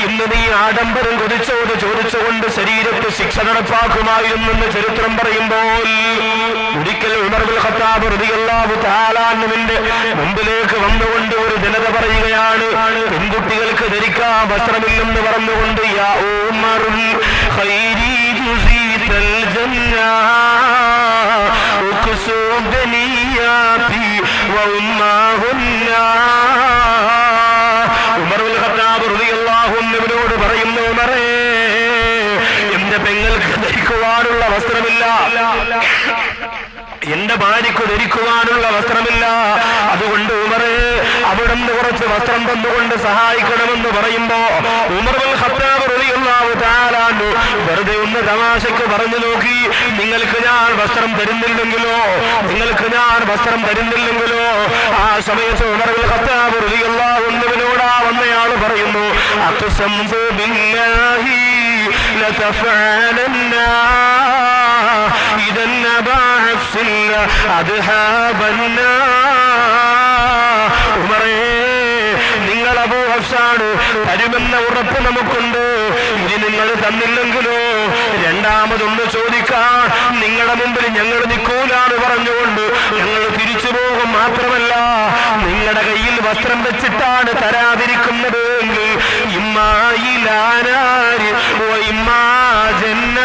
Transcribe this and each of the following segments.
ഇന്ന് നീ ആഡംബരം ചോദിച്ചുകൊണ്ട് ശരീരത്ത് ശിക്ഷ നടപ്പാക്കുമായിരുന്നെന്ന് ചരിത്രം പറയുമ്പോൾ ഒരിക്കൽ ഉമർ ഇബ്നുൽ ഖത്താബ് റളിയല്ലാഹു തആല അൻഹുവിന്റെ മുമ്പിലേക്ക് വന്നുകൊണ്ട് ഒരു ജനത പറയുകയാണ്, പെൺകുട്ടികൾക്ക് ധരിക്കാൻ വസ്ത്രമില്ലെന്ന് പറഞ്ഞുകൊണ്ട്, യാ ഉമർ ഖൈരി ജുസീതൽ ജന്ന ഉഖ്സുദനിയാതി വഉമ്മാഹുന്ന. ഉമർ ഇബ്നുൽ ഖത്താബ് റളിയല്ലാഹു അൻഹുവിനോട് പറയുന്നു, ഉമറേ, എന്റെ പെങ്ങൾക്ക് ധരിക്കുവാനുള്ള വസ്ത്രമില്ല, എന്റെ ഭാര്യയ്ക്ക് ധരിക്കുവാനുള്ള വസ്ത്രമില്ല, അതുകൊണ്ട് ഉമറേ അവിടുന്ന് കുറച്ച് വസ്ത്രം തന്നുകൊണ്ട് സഹായിക്കണമെന്ന് പറയുമ്പോ ഉമർ ഇബ്നുൽ ഖത്താബ് റളിയല്ലാഹു തആല അൻഹു വെറുതെ ഒന്ന് തമാശയ്ക്ക് പറഞ്ഞു നോക്കി, നിങ്ങൾക്ക് ഞാൻ വസ്ത്രം തരുന്നില്ലെങ്കിലോ, നിങ്ങൾക്ക് ഞാൻ വസ്ത്രം തരുന്നില്ലെങ്കിലോ. ആ സമയത്ത് ഉമർ ഇബ്നുൽ ഖത്താബ് റളിയല്ലാഹു അൻഹുവിനോട് വന്നയാൾ പറയുന്നു, അഖ്സംതു ബില്ലാഹി ലതഫഅലന്ന ഇദൻ അബാ ഹഫ്സിൽ അദ്ഹാബന്ന. ഉമറേ, നിങ്ങൾ അബൂ ഹഫ്സാണ്, തരുമെന്ന ഉറപ്പ് നമുക്കുണ്ട്, ഇനി നിങ്ങൾ തന്നില്ലെങ്കിലോ രണ്ടാമതൊന്ന് ചോദിക്കാൻ നിങ്ങളുടെ മുമ്പിൽ ഞങ്ങൾ നിൽക്കൂലാന്ന് പറഞ്ഞുകൊണ്ട് ഞങ്ങൾ തിരിച്ചു പോകും. മാത്രമല്ല, നിങ്ങളുടെ കയ്യിൽ വസ്ത്രം വെച്ചിട്ടാണ് തരാതിരിക്കുന്നത് എങ്കിൽ ഇമ്മായിലാനാരി ഇമ്മാ ജന്ന,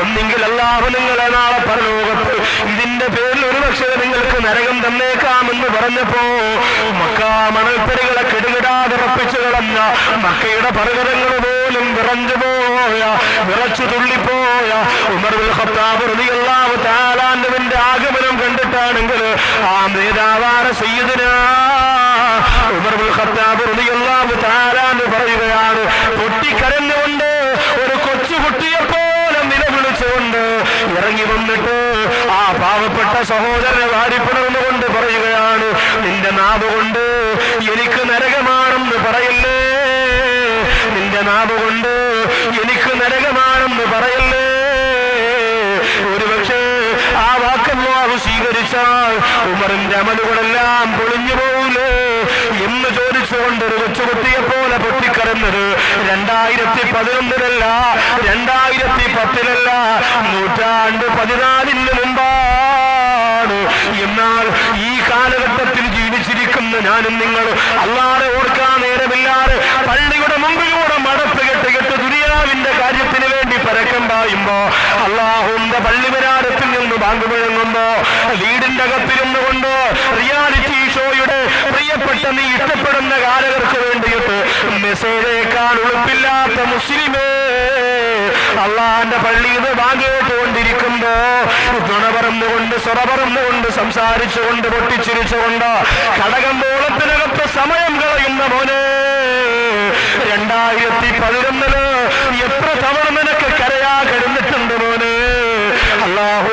ഒന്നെങ്കിൽ അല്ലാഹു നിങ്ങളെ നാളെ പരലോകത്ത് ഇതിന്റെ പേരിൽ ഒരുപക്ഷെ നിങ്ങൾക്ക് നരകം തന്നേക്കാമെന്ന് പറഞ്ഞപ്പോ മക്കാ മണൽപ്പരികളെ കിടുകിടാതിറപ്പിച്ചു കളഞ്ഞ മക്കയുടെ പർവ്വതങ്ങൾ പോലും വിറച്ചു തുള്ളിപ്പോയ ഉമർ ഇബ്നുൽ ഖത്താബ് റളിയല്ലാഹു തആല അൻഹുവിന്റെ ആഗമനം കണ്ടിട്ടാണെങ്കിൽ ആ നേതാവായ സയ്യിദുനാ ഉമർ ഇബ്നുൽ ഖത്താബ് റളിയല്ലാഹു തആല അൻഹു പറയുകയാണ്, പൊട്ടിക്കരഞ്ഞുകൊണ്ട് ഒരു കൊച്ചുകുട്ടിയെ പോലെ നിലവിളിച്ചുകൊണ്ട് ഇറങ്ങി വന്നിട്ട് ആ പാവപ്പെട്ട സഹോദരനെ വാരിപ്പുണർന്നുകൊണ്ട് പറയുകയാണ്, നിന്റെ നാവ് കൊണ്ട് എനിക്ക് നരകമാണെന്ന് പറയല്ലേ, നിന്റെ നാവ് കൊണ്ട് എനിക്ക് നരകമാണെന്ന് പറയല്ലേ. ഒരുപക്ഷെ ആ വാക്കല്ലാഹു സ്വീകരിച്ചാൽ ഉമറിന്റെ അമലുകളെല്ലാം പൊളിഞ്ഞു പോകൂലേ എന്ന് ചോദിച്ചുകൊണ്ട് ഒരു കൊച്ചുകുട്ടിയെ പോലെ പൊട്ടിക്കരഞ്ഞത് 2011-ലല്ല, 2010-ലല്ല, 1400 മുമ്പാണ്. എന്നാൽ ഈ കാലഘട്ടത്തിൽ ജീവിച്ചിരിക്കുന്ന ഞാനും നിങ്ങൾ അല്ലാഹുവെ ഓർക്കാൻ നേരമില്ലാതെ പള്ളിയുടെ മുമ്പിലൂടെ മടപ്പ് കെട്ട് ദുനിയാവിന്റെ കാര്യത്തിന് വേണ്ടി പരക്കം പായുമ്പോ അല്ലാഹുവിന്റെ പള്ളിവരാരത്തിൽ നിന്ന് ബാങ്ക് മുഴങ്ങുമ്പോ വീടിന്റെ അകത്തിരുന്നു കൊണ്ട് റിയാലിറ്റി ഷോയുടെ പ്രിയപ്പെട്ട നീ ഇഷ്ടപ്പെടുന്ന ഗായകർക്ക് വേണ്ടിയിട്ട് മെസ്സേജേക്കാൾ ഉളുപ്പില്ലാത്ത മുസ്ലിമേ അള്ളാന്റെ പള്ളിയിൽ നിന്ന് ബാങ്ക് കേട്ടുകൊണ്ടിരിക്കുമ്പോ തുണ പറന്നുകൊണ്ട് സ്വറ പറന്നുകൊണ്ട് സംസാരിച്ചുകൊണ്ട് പൊട്ടിച്ചിരിച്ചുകൊണ്ട് കടകമ്പോളത്തിനകത്ത് സമയം കളയുന്ന മോനെ, 2011-ല് എത്ര തവണ നിനക്ക് കരയാ കഴിഞ്ഞിട്ടുണ്ട് മോനെ. അല്ലാഹു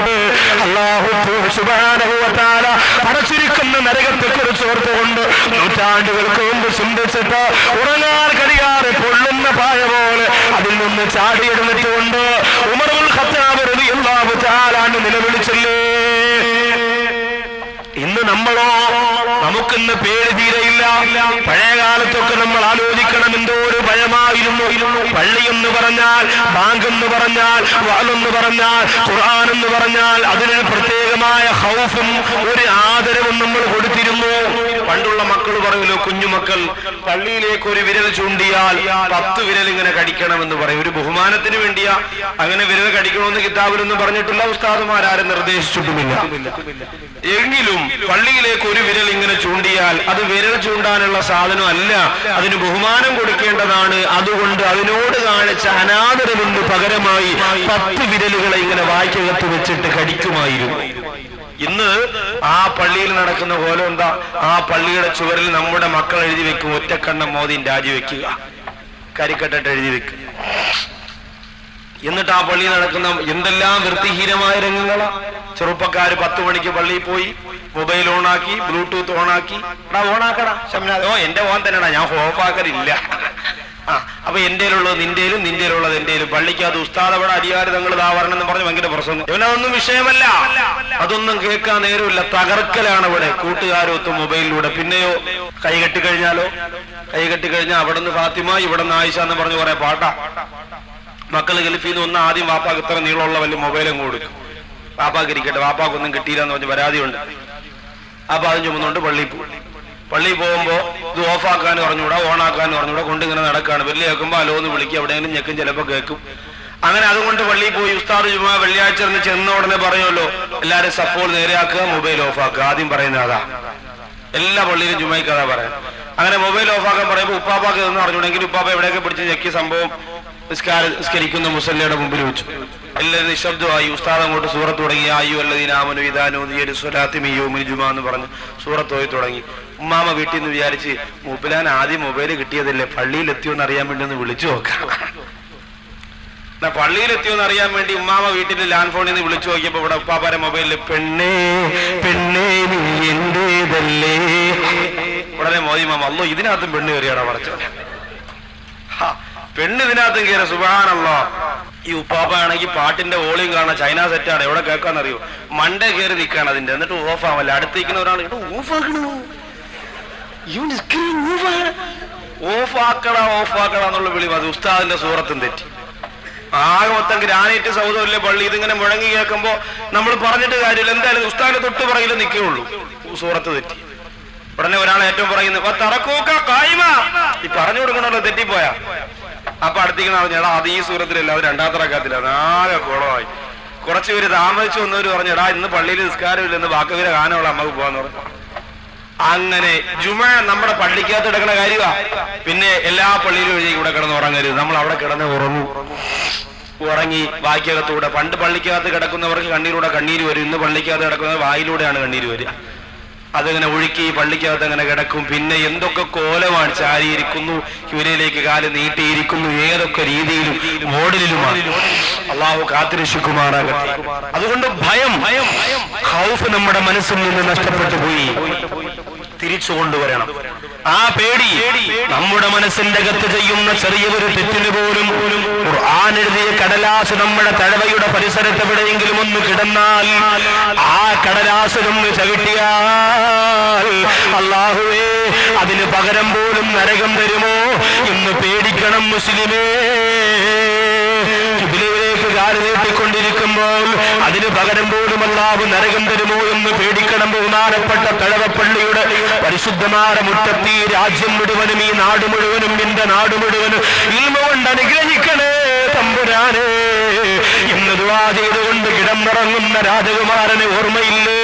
സുബ്ഹാനഹു വ തആല അടച്ചിരിക്കുന്ന നരകത്തെ കുറിച്ച് ഓർത്തുകൊണ്ട് നൂറ്റാണ്ടുകൾക്ക് മുമ്പ് ചിന്തിച്ചിട്ട് ഉറങ്ങാൻ കഴിയാതെ പൊള്ളുന്ന പായ പോലെ അതിൽ നിന്ന് ചാടിയെടുത്തിട്ടുകൊണ്ട് ഉമർ ഇബ്നുൽ ഖത്താബ് റളിയല്ലാഹു തആല അൻഹു നിലവിളിച്ചില്ലേ. ഇന്ന് നമ്മളോ, നമുക്കിന്ന് പേര് തീരെയില്ല. പഴയ കാലത്തൊക്കെ നമ്മൾ ആലോചിക്കണം, എന്തോ ഒരു ഭയമായിരുന്നു. പള്ളി എന്ന് പറഞ്ഞാൽ, ബാങ്ക് എന്ന് പറഞ്ഞാൽ, വഅ്ളെന്ന് പറഞ്ഞാൽ, ഖുർആൻ എന്ന് പറഞ്ഞാൽ അതിനൊരു പ്രത്യേകമായ ഖൗഫും ഒരു ആദരവും നമ്മൾ കൊടുത്തിരുന്നു. പണ്ടുള്ള മക്കൾ പറയുമല്ലോ, കുഞ്ഞുമക്കൾ പള്ളിയിലേക്ക് ഒരു വിരൽ ചൂണ്ടിയാൽ 10 വിരൽ ഇങ്ങനെ കടിക്കണമെന്ന് പറയും. ഒരു ബഹുമാനത്തിന് വേണ്ടിയാ അങ്ങനെ വിരൽ കടിക്കണമെന്ന് കിതാബിലൊന്നും പറഞ്ഞിട്ടില്ല, ഉസ്താദുമാരും നിർദ്ദേശിച്ചിട്ടുമില്ല. എങ്കിലും പള്ളിയിലേക്ക് ഒരു വിരൽ ഇങ്ങനെ ചൂണ്ടിയാൽ അത് വിരൽ ചൂണ്ടാനുള്ള സാധനം അല്ല, അതിന് ബഹുമാനം കൊടുക്കേണ്ടതാണ്. അതുകൊണ്ട് അതിനോട് കാണിച്ച അനാദരവിന് പകരമായി 10 വിരലുകളെ ഇങ്ങനെ വായ്ക്കകത്ത് വെച്ചിട്ട് കടിക്കുമായിരുന്നു. ഇന്ന് ആ പള്ളിയിൽ നടക്കുന്ന പോലെ എന്താ, ആ പള്ളിയുടെ ചുവരിൽ നമ്മുടെ മക്കൾ എഴുതി വെക്കും, ഒറ്റക്കണ്ണം മോദീൻ രാജിവെക്കുക, കരിക്കട്ടിട്ട് എഴുതി വെക്കുക. എന്നിട്ട് ആ പള്ളിയിൽ നടക്കുന്ന എന്തെല്ലാം വൃത്തിഹീനമായ രംഗങ്ങളാ. ചെറുപ്പക്കാര് 10 മണിക്ക് പള്ളിയിൽ പോയി മൊബൈൽ ഓണാക്കി, ബ്ലൂടൂത്ത് ഓണാക്കി, ഓണാക്കടാ ശംനാഥ്, എന്റെ ഓൻ തന്നെടാ, ഞാൻ ഓഫാക്കലില്ല. അപ്പൊ എന്റെയിലുള്ളത് നിന്റെയിലും നിന്റെയിലുള്ളത് എന്റെയിലും. പള്ളിക്കകത്ത് ഉസ്താദ് അവിടെ അരിയാറ് തങ്ങൾ വരണം എന്ന് പറഞ്ഞ് ഭയങ്കര പ്രസംഗം. ഇവനതൊന്നും വിഷയമല്ല, അതൊന്നും കേൾക്കാൻ നേരമില്ല. തകർക്കലാണ് ഇവിടെ കൂട്ടുകാരൊത്ത് മൊബൈലിലൂടെ. പിന്നെയോ കൈ കെട്ടിക്കഴിഞ്ഞാൽ അവിടെ നിന്ന് ഫാത്തിമ ഇവിടെ നിന്ന് ആയിഷ എന്ന് പറഞ്ഞ് കുറെ പാട്ടാ. മക്കൾ ഗൾഫിന്ന് ഒന്ന് ആദ്യം വാപ്പാക്ക് ഇത്ര നീളമുള്ള വലിയ മൊബൈലും കൊടുക്കും. വാപ്പാക്ക് ഇരിക്കട്ടെ, വാപ്പാക്കൊന്നും കിട്ടിയില്ല എന്ന് പറഞ്ഞ് പരാതിയുണ്ട്. അപ്പൊ അതും ചുമന്നുകൊണ്ട് പള്ളിയിൽ പോകുമ്പോ ഇത് ഓഫാക്കാൻ പറഞ്ഞുകൂടാ, ഓണാക്കാൻ പറഞ്ഞുകൂടാ, കൊണ്ടിങ്ങനെ നടക്കാണ്. വെള്ളി കേൾക്കുമ്പോ അലോന്ന് വിളിക്കും, എവിടെയെങ്കിലും ഞെക്കും, ചിലപ്പോ കേൾക്കും. അങ്ങനെ അതുകൊണ്ട് പള്ളിയിൽ പോയി ഉസ്താദ് ജുമാ വെള്ളിയാഴ്ച ചെന്ന ഉടനെ പറയുമല്ലോ എല്ലാരും സപ്പോൾ നേരെയാക്കുക, മൊബൈൽ ഓഫാക്കുക. ആദ്യം പറയുന്നത് അതാ, എല്ലാ പള്ളിയിലും ജുമായിക്ക് അതാ പറയാം. അങ്ങനെ മൊബൈൽ ഓഫാക്കാൻ പറയുമ്പോൾ ഉപ്പാപ്പാക്ക് എന്ന് പറഞ്ഞുണ്ടെങ്കിൽ ഉപ്പാപ്പ എവിടെയൊക്കെ പിടിച്ച് ഞെക്കിയ സംഭവം നിസ്കരിക്കുന്ന മുസല്ലയുടെ മുമ്പിൽ വെച്ചു. എല്ലാവരും നിശബ്ദമായി. ഉസ്താദ് അങ്ങോട്ട് സൂറത്ത് തുടങ്ങി. അയ്യോ അല്ലദീനാമനു ഇദാ നൂദിയ ലിസ്സലാത്തി മിൻ യൗമിൽ ജുമുഅ എന്ന് പറഞ്ഞ് സൂറത്ത് ഓതി തുടങ്ങി. ഉമ്മാമ വീട്ടിൽ നിന്ന് വിചാരിച്ച് മൂപ്പിലാൻ ആദ്യം മൊബൈൽ കിട്ടിയതല്ലേ, പള്ളിയിലെത്തിയോന്ന് അറിയാൻ വേണ്ടി ഒന്ന് വിളിച്ചു നോക്കാം. പള്ളിയിലെത്തിയോന്ന് അറിയാൻ വേണ്ടി ഉമ്മാമ വീട്ടിൽ ലാൻഡ് ഫോണിൽ നിന്ന് വിളിച്ചു നോക്കിയപ്പോ ഇവിടെ ഉപ്പാപ്പാരെ മൊബൈലിൽ പെണ്ണേ പെണ്ണേ നീ എന്റേതല്ലേ. ഉടനെ മോദി മാമ അല്ലോ ഇതിനകത്തും പെണ്ണ് കയറിയാടാ പറച്ചോനെ, പെണ്ണ് ഇതിനകത്തും കയറി. സുബ്ഹാനല്ലാഹ്. ഈ ഉപ്പാപ്പയാണെങ്കിൽ പാട്ടിന്റെ വോളിയം കാണാൻ ചൈന സെറ്റാണ്, എവിടെ കേൾക്കാന്നറിയോ, മണ്ടേ കയറി നിൽക്കാണ് അതിന്റെ. എന്നിട്ട് ഓഫ് ആവല്ല, അടുത്തിരിക്കുന്ന ഒരാൾ ഓഫാക്കണ എന്നുള്ള വിളി. അത് ഉസ്താദിന്റെ സൂറത്തും തെറ്റി. ആകെ മൊത്തം ഗ്രാനൈറ്റ് സൗദല്ലേ പള്ളി. ഇതിങ്ങനെ മുഴങ്ങി കേൾക്കുമ്പോ നമ്മൾ പറഞ്ഞിട്ട് കാര്യമില്ല, എന്തായാലും ഉസ്താദിന്റെ തൊട്ട് പറയില്ല നിൽക്കുകയുള്ളൂ. സൂറത്ത് തെറ്റി. ഉടനെ ഒരാൾ ഏറ്റവും പറയുന്നത് തറക്കൂക്ക കായ്മ, ഈ പറഞ്ഞു കൊടുക്കണല്ലോ തെറ്റിപ്പോയാ. അപ്പൊ അടുത്തേക്ക് പറഞ്ഞാ അത് ഈ സൂറത്തിലല്ല, അത് രണ്ടാമത്തെ റക്അത്തില്ല. ആകെ കുളമായി. കുറച്ച് പേര് താമസിച്ചു വന്നവര് പറഞ്ഞു എടാ ഇന്ന് പള്ളിയിൽ നിസ്കാരമില്ല, ഇന്ന് ബാക്കവരെ ഗാനമുള്ള അമ്മക്ക് പോവാന്ന് പറഞ്ഞു. അങ്ങനെ ജുമുഅ നമ്മുടെ പള്ളിക്കകത്ത് കിടക്കുന്ന കാര്യമാ. പിന്നെ എല്ലാ പള്ളിയിലും ഇവിടെ കിടന്ന് ഉറങ്ങരുത്, നമ്മൾ അവിടെ കിടന്ന് ഉറങ്ങി വായിക്കകത്തൂടെ. പണ്ട് പള്ളിക്കകത്ത് കിടക്കുന്നവർക്ക് കണ്ണീരൂടെ കണ്ണീര് വരും, ഇന്ന് പള്ളിക്കകത്ത് കിടക്കുന്നത് വായിലൂടെയാണ് കണ്ണീര് വരിക. അതങ്ങനെ ഒഴുക്കി പള്ളിക്കകത്ത് അങ്ങനെ കിടക്കും. പിന്നെ എന്തൊക്കെ കോലമാണ്, ചാരിയിരിക്കുന്നു, ഹ്യൂരയിലേക്ക് കാല് നീട്ടിയിരിക്കുന്നു, ഏതൊക്കെ രീതിയിലും മോഡലിലുമാണ്. അള്ളാഹു കാത്തിരക്ഷിക്കുമാറാകട്ടെ. അതുകൊണ്ട് ഭയം ഖൗഫ് നമ്മുടെ മനസ്സിൽ നിന്ന് നഷ്ടപ്പെട്ടു പോയി, തിരിച്ചു കൊണ്ടുവരണം. ആ പേടി നമ്മുടെ മനസ്സിന്റെ അകത്ത് ചെയ്യുന്ന ചെറിയൊരു തെറ്റിന് പോലും ഖുർആൻ എഴുതിയ കടലാസ് നമ്മുടെ തഴവയുടെ പരിസരത്ത് എവിടെയെങ്കിലും ഒന്ന് കിടന്നാൽ ആ കടലാസിലൊന്ന് ചവിട്ടിയാൽ അല്ലാഹുവേ അതിന് പകരം പോലും നരകം തരുമോ എന്ന് പേടിക്കണം മുസ്ലിമേ. കിബിലയിലേക്ക് കാല് നീട്ടിക്കൊണ്ടിരിക്കുമ്പോൾ അതിന് പകരം പോലും അല്ലാഹു നരകം തരുമോ എന്ന് പേടിക്കണം. ബഹുമാനപ്പെട്ട തഴവപ്പള്ളിയുടെ പരിശുദ്ധമായ മുറ്റത്ത് ഈ രാജ്യം മുഴുവനും ഈ നാട് മുഴുവനും എന്റെ നാട് മുഴുവനും ഇൽമ കൊണ്ട് അനുഗ്രഹിക്കണേ തമ്പുരാനെ എന്ന് ദുആ ചെയ്തുകൊണ്ട് കിടന്നിറങ്ങുന്ന രാജകുമാരനെ ഓർമ്മയില്ലേ?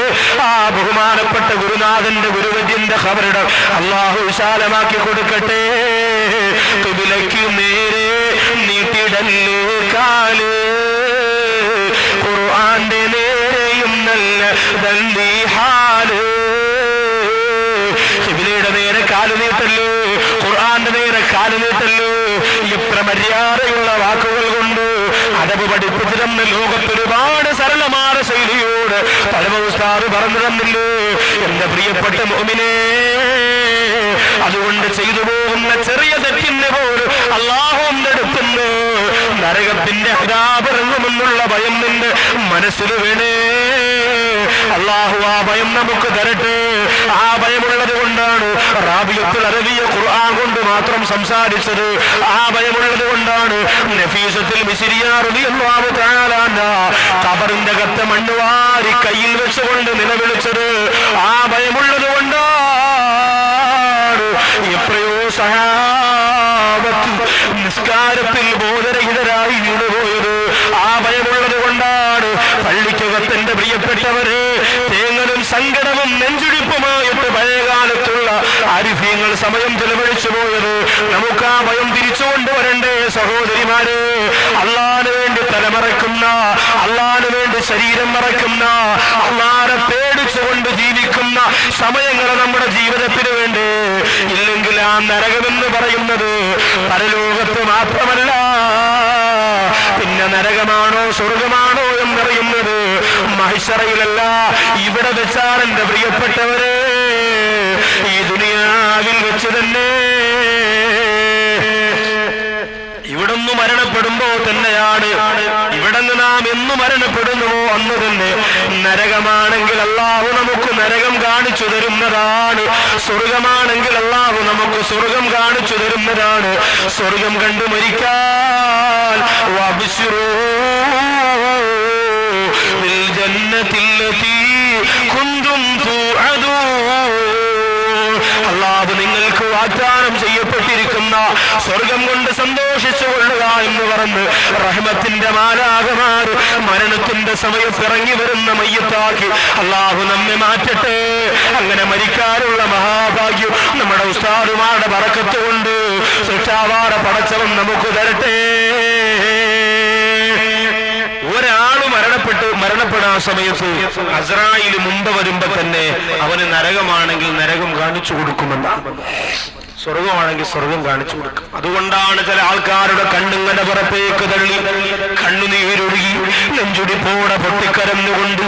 ആ ബഹുമാനപ്പെട്ട ഗുരുനാഥന്റെ ഗുരുവര്യന്റെ ഖബറിടം അല്ലാഹു വിശാലമാക്കി കൊടുക്കട്ടെ. ഖിബിലയ്ക്ക് നേരെ നീട്ടിടല്ലേ കാല്, ഖുർആന്റെ നേരെയും നല്ല ദന്തീഹാല്. ഖിബിലയുടെ നേരെ കാല് നീട്ടല്ലോ, ഖുർആന്റെ നേരെ കാല് നീട്ടല്ലോ. എത്ര മര്യാദയുള്ള വാക്കുകൾ കൊണ്ട് അദബ് പഠിപ്പിച്ചു തന്ന ലോകത്ത് ഒരുപാട് സരളമായ ശൈലിയോട് പരമ ഉസ്താദ് പറഞ്ഞു തന്നില്ലേ എന്റെ പ്രിയപ്പെട്ട മുഅ്മിനേ. അതുകൊണ്ട് ചെയ്തു പോകുന്ന ചെറിയ തെറ്റിന് പോലും അല്ലാഹുവിന്റെ അടുത്തുനിന്ന് നരകത്തിന്റെ അദാബിറങ്ങുമെന്നുള്ള ഭയം നിന്റെ മനസ്സിൽ വേണേ. അല്ലാഹു ആ ഭയം നമുക്ക് തരട്ടെ. ആ ഭയമുള്ളത് കൊണ്ടാണ് റാബിയത്തുൽ അറബിയ ഖുർആൻ കൊണ്ട് മാത്രം സംസാരിച്ചത്. ആ ഭയമുള്ളത് കൊണ്ടാണ് നഫീസത്തുൽ മിസ്രിയ റളിയല്ലാഹു തആല അൻഹാ ഖബറിന്റെ അകത്ത് മണ്ണ് വാരി കയ്യിൽ വെച്ചുകൊണ്ട് നിലവിളിച്ചത്. ആ ഭയമുള്ളത് കൊണ്ടാണ് എത്രയോ സഹാബത്ത് നിസ്കാരത്തിൽ ബോധരഹിതരായി വീണുപോയത്. ആ ഭയമുള്ളത് കൊണ്ടാണ് പള്ളിക്കകത്തിന്റെ പ്രിയപ്പെട്ടവരെ തേങ്ങലും സങ്കടവും നെഞ്ചുടിപ്പുമായിട്ട് പഴയകാലത്തുള്ള ആരിഫീങ്ങൾ സമയം ചെലവഴിച്ചു പോയത്. നമുക്ക് ആ ഭയം തിരിച്ചു കൊണ്ടുവരണ്ടേ സഹോദരിമാരെ? അള്ളാഹുവിന് വേണ്ടി തലമറക്കുന്ന, അള്ളാഹുവിന് വേണ്ടി ശരീരം മറക്കുന്ന, അള്ളാഹുവിനെ പേടിച്ചുകൊണ്ട് ജീവിക്കുന്ന സമയങ്ങൾ നമ്മുടെ ജീവിതത്തിന് വേണ്ടി. ഇല്ലെങ്കിൽ ആ നരകമെന്ന് പറയുന്നത് പരലോകത്ത് മാത്രമല്ല, പിന്നെ നരകമാണോ സ്വർഗമാണോ എന്നറിയുന്നത് മഹ്ശറയിലല്ല, ഇവിടെ വെച്ചാണ് എന്റെ പ്രിയപ്പെട്ടവരെ, ഈ ദുനിയാവിൽ വെച്ച് തന്നെ. മരണപ്പെടുമ്പോ തന്നെയാണ്. ഇവിടെ നിന്ന് നാം എന്ന് മരണപ്പെടുന്നുവോ അന്ന് തന്നെ നരകമാണെങ്കിൽ അല്ലാഹു നമുക്ക് നരകം കാണിച്ചു തരുന്നതാണ്. സ്വർഗമാണെങ്കിൽ അല്ലാഹു നമുക്ക് സ്വർഗം കാണിച്ചു തരുന്നതാണ്. സ്വർഗം കണ്ടു മരിക്കാൻ വബ്ശിറൂ ബിൽ ജന്നത്തില്ലതീ കുന്തും തുഅദൂൻ. അല്ലാഹു നിങ്ങൾക്ക് വാഗ്ദാനം ചെയ്യപ്പെട്ടിരിക്കുന്ന സ്വർഗം കൊണ്ട് സന്തോഷിച്ചു കൊള്ളുക എന്ന് പറഞ്ഞ് റഹ്മത്തിന്റെ മാലാഖമാർ മരണത്തിന്റെ സമയത്ത് ഇറങ്ങി വരുന്ന മയ്യത്താക്കി അല്ലാഹു നമ്മെ മാറ്റട്ടെ. അങ്ങനെ മരിക്കാനുള്ള മഹാഭാഗ്യം നമ്മുടെ ഉസ്താദുമാരുടെ ബറക്കത്ത് കൊണ്ട് സൃഷ്ടാവാറ പടച്ചവൻ നമുക്ക് തരട്ടെ. ഒരാള് മരണപ്പെടാൻ സമയത്ത് അസ്രായിൽ മുമ്പ് വരുമ്പോ തന്നെ അവന് നരകമാണെങ്കിൽ നരകം കാണിച്ചു കൊടുക്കുമെന്നാണ്, സ്വർഗമാണെങ്കിൽ സ്വർഗം കാണിച്ചു കൊടുക്കും. അതുകൊണ്ടാണ് ചില ആൾക്കാരുടെ കണ്ണിങ്ങനെ പുറത്തേക്ക് തള്ളി കണ്ണുനീരൊഴുകി നെഞ്ചുടിപ്പോടെ പൊട്ടിക്കരന്നുകൊണ്ട്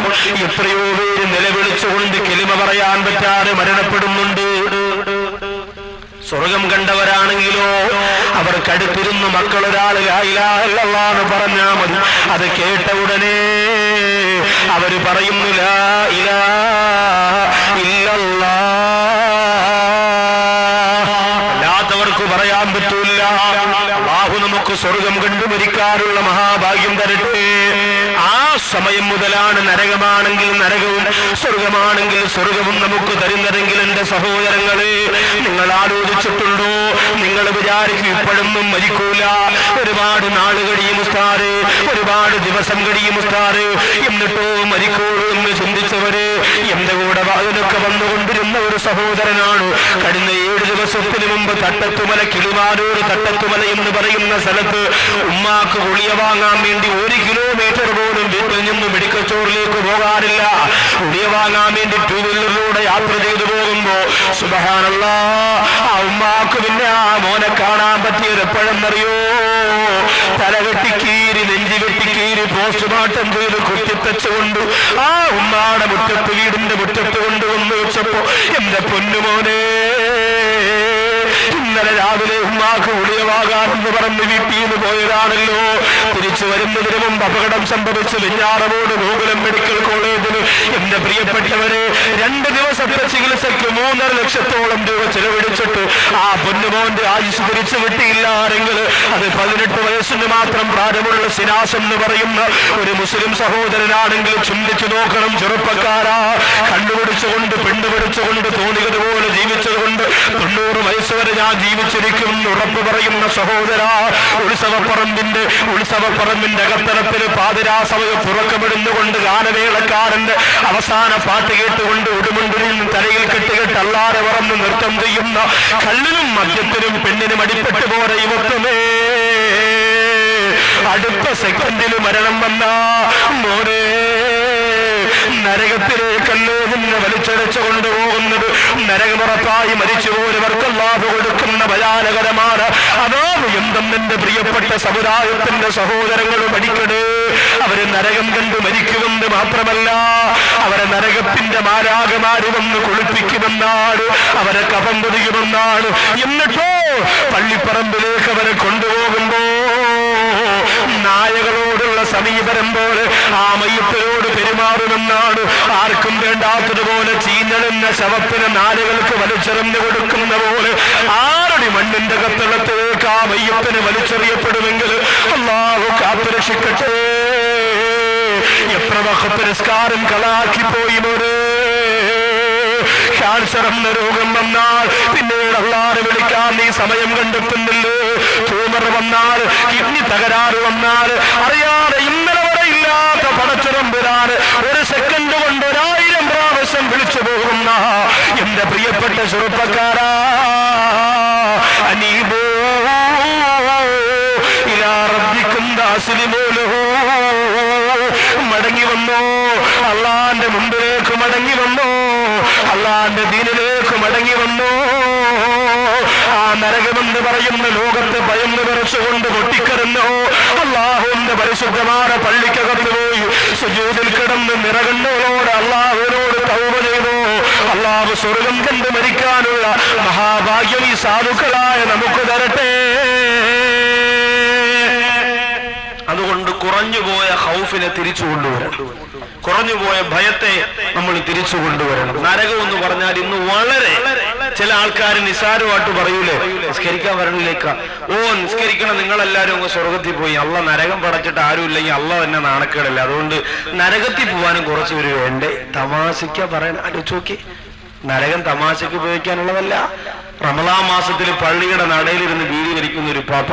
എത്രയോ പേര് നിലവിളിച്ചുകൊണ്ട് കെലിമ പറയാൻ പറ്റാതെ മരണപ്പെടുന്നുണ്ട്. സ്വർഗം കണ്ടവരാണെങ്കിലോ അവർക്കടുത്തിരുന്ന് മക്കളൊരാൾ ലാ ഇലാഹ ഇല്ലല്ലാഹ് എന്ന് പറഞ്ഞാൽ മതി. അത് കേട്ട ഉടനെ അവര് പറയുന്നു ലാ ഇലാഹ ഇല്ലല്ലാഹ്. അല്ലാത്തവർക്ക് പറയാൻ പറ്റൂല. അല്ലാഹു നമുക്ക് സ്വർഗം കണ്ടു മരിക്കാനുള്ള മഹാഭാഗ്യം തരട്ടെ. ആ സമയം മുതലാണ് നരകമാണെങ്കിൽ നരകവും സ്വർഗമാണെങ്കിൽ സ്വർഗവും നമുക്ക് തരുന്നതെങ്കിൽ എന്റെ സഹോദരങ്ങളെ, നിങ്ങൾ ആലോചിച്ചിട്ടുണ്ടോ? നിങ്ങൾ വിചാരിക്കും ഇപ്പോഴൊന്നും മരിക്കൂല, ഒരുപാട് നാൾ കഴിയും ഉസ്താദ്, ഒരുപാട് ദിവസം കഴിയും ഉസ്താദ്, എന്നിട്ടോ മരിക്കൂളൂ എന്ന് ചിന്തിച്ചവര് എന്റെ കൂടെ വാതിലൊക്കെ വന്നുകൊണ്ടിരുന്ന ഒരു സഹോദരനാണ്. കഴിഞ്ഞ 7 ദിവസത്തിന് മുമ്പ് തട്ടത്തുമല, കിളിമാനൂർ തട്ടത്തുമല എന്ന് പറയുന്ന സ്ഥലത്ത് ഉമ്മാക്ക് ഗുളിക വാങ്ങാൻ വേണ്ടി 1 കിലോമീറ്റർ പോലും വീട്ടിൽ നിന്ന് മെഡിക്കൽ സ്റ്റോറിലേക്ക് പോകാറില്ല. ഗുളിക വാങ്ങാൻ വേണ്ടി 2 വീലറിലൂടെ യാത്ര ചെയ്തു പോകുമ്പോ സുബ്ഹാനല്ലാഹ് ആ ഉമ്മാക്ക് പിന്നെ ആ മോനെ കാണാൻ പറ്റിയത് എപ്പോഴെന്നറിയോ? തലവെട്ടിക്കീരി നെഞ്ചി വെട്ടിക്കീരി പോസ്റ്റ്മോർട്ടം ചെയ്ത് കുത്തിത്തച്ചുകൊണ്ട് ആ ഉമ്മാടെ മുറ്റത്ത്, വീടിന്റെ മുറ്റത്ത് കൊണ്ടുവന്ന് വെച്ചപ്പോ എന്റെ പൊന്നുമോനെ, ഇന്നലെ രാവിലെ ഉമ്മാക്ക് ഗുളികവാകാമെന്ന് പറഞ്ഞ് വീട്ടിൽ നിന്ന് പോയതാണല്ലോ. തിരിച്ചു വരുന്നതിന് മുമ്പ് അപകടം സംഭവിച്ച് വെഞ്ഞാറമൂട് ഗോകുലം മെഡിക്കൽ കോളേജിൽ എന്റെ പ്രിയപ്പെട്ടവരെ 2 ദിവസത്തെ ചികിത്സയ്ക്ക് 3.5 ലക്ഷത്തോളം രൂപ ചെലവഴിച്ചിട്ട് ആ പൊന്നുമോന്റെ ആയുസ് തിരിച്ചു കിട്ടിയില്ലാരെങ്കിൽ അത് 18 വയസ്സിന് മാത്രം പ്രായമുള്ള സിനാസ് എന്ന് പറയുന്ന ഒരു മുസ്ലിം സഹോദരനാണെങ്കിൽ ചിന്തിച്ചു നോക്കണം. ചെറുപ്പക്കാരാ, കണ്ടുപിടിച്ചുകൊണ്ട് പെണ്ണുപിടിച്ചുകൊണ്ട് തോന്നിയതുപോലെ ജീവിച്ചതുകൊണ്ട് 90 വയസ്സ് വരെ ഞാൻ ജീവിച്ചിരിക്കും ഉറപ്പ് പറയുന്ന സഹോദര, ഉത്സവപ്പറമ്പിന്റെ അകത്തളത്തിൽ പാതിരാ സമയം പുറക്കമിടുന്നുകൊണ്ട് ഗാനവേളക്കാരന്റെ അവസാന പാട്ട് കേട്ടുകൊണ്ട് ഉടുമുണ്ടിൽ തലയിൽ കെട്ടുകെട്ട് അല്ലാതെ പറന്ന് നൃത്തം ചെയ്യുന്ന കള്ളിനും മദ്യത്തിനും പെണ്ണിനും അടിപ്പെട്ടു പോലെ യുവത്വമേ, അടുത്ത സെക്കൻഡിൽ മരണം വന്ന മോനെ, നരകത്തിലേക്കല്ലോ നിന്നെ വലിച്ചടച്ചു കൊണ്ടുപോകുന്നത്. നരകമുറപ്പായി മരിച്ചുപോയവർക്ക് അല്ലാഹു കൊടുക്കുന്ന ഭയാനകരമാണ് അതാവ് എന്തെന്നെ പ്രിയപ്പെട്ട സമുദായത്തിന്റെ സഹോദരങ്ങൾ പഠിക്കണേ. അവര് നരകം കണ്ടു മരിക്കുമെന്ന് മാത്രമല്ല, അവരെ നരകത്തിന്റെ മാലാഖമാര് വന്ന് കുളിപ്പിക്കുമെന്നാണ്, അവരെ കഫം പൊതിയുമെന്നാണ്. എന്നിട്ടോ പള്ളിപ്പറമ്പിലേക്ക് അവരെ കൊണ്ടുപോകുമ്പോ നായകളോടുള്ള സമീപനം പോലെ ആ മയ്യത്തിനോട് പെരുമാറുമെന്നാണ്. ആർക്കും വേണ്ടാത്തതുപോലെ ചീഞ്ഞളുന്ന ശവത്തിന് നാലുകൾക്ക് വലിച്ചെറിഞ്ഞു കൊടുക്കുന്ന പോലെ ആരുടെ മണ്ണിന്റെ കത്തളത്തിലേക്ക് ആ മയ്യത്തിന് വലിച്ചെറിയപ്പെടുമെങ്കിൽ അല്ലാഹു കാത്തുരക്ഷിക്കട്ടെ. എത്ര വഖത്ത് നിസ്കാരം കളാക്കിപ്പോയി മോനെ. ക്യാൻസർ എന്ന രോഗം വന്നാൽ പിന്നീട് അല്ലാഹുവിനെ വിളിക്കാൻ നീ സമയം കണ്ടെത്തുന്നില്ലേ? ട്യൂമർ വന്നാൽ, കിഡ്നി തകരാറ് വന്നാൽ അറിയാതെ ഇന്നലെ വരെ ഇല്ലാത്ത പടച്ചുറമ്പുരാന് 1 സെക്കൻഡ് കൊണ്ട് 1000 പ്രാവശ്യം വിളിച്ചു പോകുന്ന എന്റെ പ്രിയപ്പെട്ട ചെറുപ്പക്കാരാ, അനീബൂ ഇലാ റബ്ബിക്കും അസ്ലിമൂ ലഹു. മടങ്ങി വന്നോ, അള്ളാന്റെ മുമ്പിലേക്ക് മടങ്ങി വന്നോ, അള്ളാന്റെ ദീനിലേക്ക് മടങ്ങി വന്നോ. ആ നരകമെന്ന് പറയുന്ന ലോകത്തെ ഭയന്ന് വിറച്ചുകൊണ്ട് പൊട്ടിക്കരന്നോ. അള്ളാഹുവിന്റെ പരിശുദ്ധമായ പള്ളിക്കകത്ത് പോയി സുജൂദിൽ കിടന്ന് നിറകണ്ണോട് അള്ളാഹുവിനോട് തൗബ ചെയ്തു. അള്ളാഹു സ്വർഗം കണ്ട് മരിക്കാനുള്ള മഹാഭാഗ്യം ഈ സാധുക്കളായ നമുക്ക് തരട്ടെ. ഖൗഫിനെ തിരിച്ചു കൊണ്ടുവരണം. കുറഞ്ഞുപോയ ഭയത്തെ നമ്മൾ തിരിച്ചു കൊണ്ടുവരണം. നരകം എന്ന് പറഞ്ഞാൽ ഇന്ന് വളരെ ചില ആൾക്കാർ നിസ്സാരമായിട്ട് പറയൂലേ, നിസ്കരിക്കാൻ വരണില്ലേക്ക, ഓ നിസ്കരിക്കണം, നിങ്ങളെല്ലാരും അങ്ങ് സ്വർഗത്തിൽ പോയി, അള്ള നരകം പടച്ചിട്ട് ആരും ഇല്ലെങ്കിൽ അള്ള തന്നെ നാണക്കേടല്ല, അതുകൊണ്ട് നരകത്തിൽ പോവാനും കുറച്ച് പേര് വേണ്ടേ. തമാശയ്ക്ക പറയാൻ ആലോചിച്ചോക്കി. നരകം തമാശയ്ക്ക് ഉപയോഗിക്കാനുള്ളതല്ല. റമദാൻ മാസത്തിൽ പള്ളിയുടെ നടയിലിരുന്ന് വീതി വലിക്കുന്ന ഒരു പാപ്പ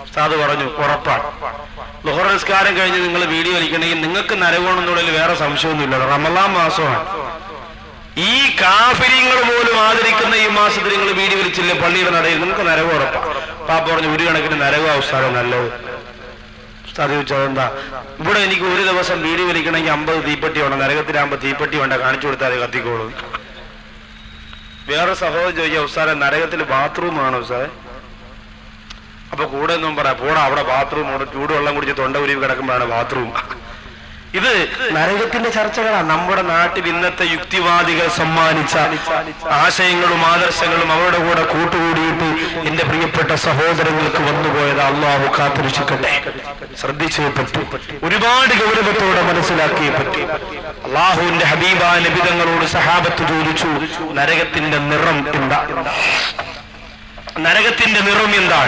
ഉസ്താദ് പറഞ്ഞു, ഉറപ്പാണ് ളുഹർ നിസ്കാരം കഴിഞ്ഞ് നിങ്ങൾ വീടി വലിക്കണമെങ്കിൽ നിങ്ങൾക്ക് നരകമാണെന്നുള്ളതിൽ വേറെ സംശയമൊന്നുമില്ല, റമദാൻ മാസമാണ്. ഈ കാഫിര്യങ്ങൾ പോലും ആദരിക്കുന്ന ഈ മാസത്തിൽ നിങ്ങൾ വീടി വലിച്ചില്ലേ പള്ളിയുടെ നടയിൽ, നിങ്ങൾക്ക് നരകം ഉറപ്പാണ്. പാപ്പ പറഞ്ഞു, ഒരു കണക്കിന് നരകം ഉസ്താദ് നല്ലത്. ഉസ്താദ് ചോദിച്ചത് എന്താ? ഇവിടെ എനിക്ക് ഒരു ദിവസം വീടി വലിക്കണമെങ്കിൽ 50 തീപ്പെട്ടി വേണം, നരകത്തിലാകുമ്പോൾ തീപ്പെട്ടി വേണ്ട, കാണിച്ചു കൊടുത്താൽ അത് കത്തിക്കോളൂ. വേറെ സഹോദരൻ ചോദിച്ചാൽ ഉസ്താദെ നരകത്തിൽ ബാത്റൂം ആണോ ഉസ്താദെ? അപ്പൊ കൂടെ ഒന്നും പറയാം, പോടാ അവിടെ ബാത്റൂം ഉണ്ട്, ചൂടുവെള്ളം കുടിച്ച് തൊണ്ട ഉരുവി കിടക്കുമ്പോഴാണ് ബാത്റൂം. ഇത് നരകത്തിന്റെ ചർച്ചകളാണ്. നമ്മുടെ നാട്ടിൽ ഇന്നത്തെ യുക്തിവാദികൾ സമ്മാനിച്ച ആശയങ്ങളും ആദർശങ്ങളും അവരുടെ കൂടെ കൂട്ടുകൂടിയിട്ട് എന്റെ പ്രിയപ്പെട്ട സഹോദരങ്ങൾക്ക് വന്നുപോയത് അള്ളാഹു കാത്തുരക്ഷിക്കട്ടെ. ശ്രദ്ധിച്ചേ പറ്റൂ, ഒരുപാട് ഗൗരവത്തോടെ മനസ്സിലാക്കിയേ പറ്റൂ. അള്ളാഹുവിന്റെ ഹബീബായ നബി തങ്ങളോട് സഹാബത്ത് ചോദിച്ചു, നരകത്തിന്റെ നിറം എന്താ? നരകത്തിന്റെ നിറം എന്താ?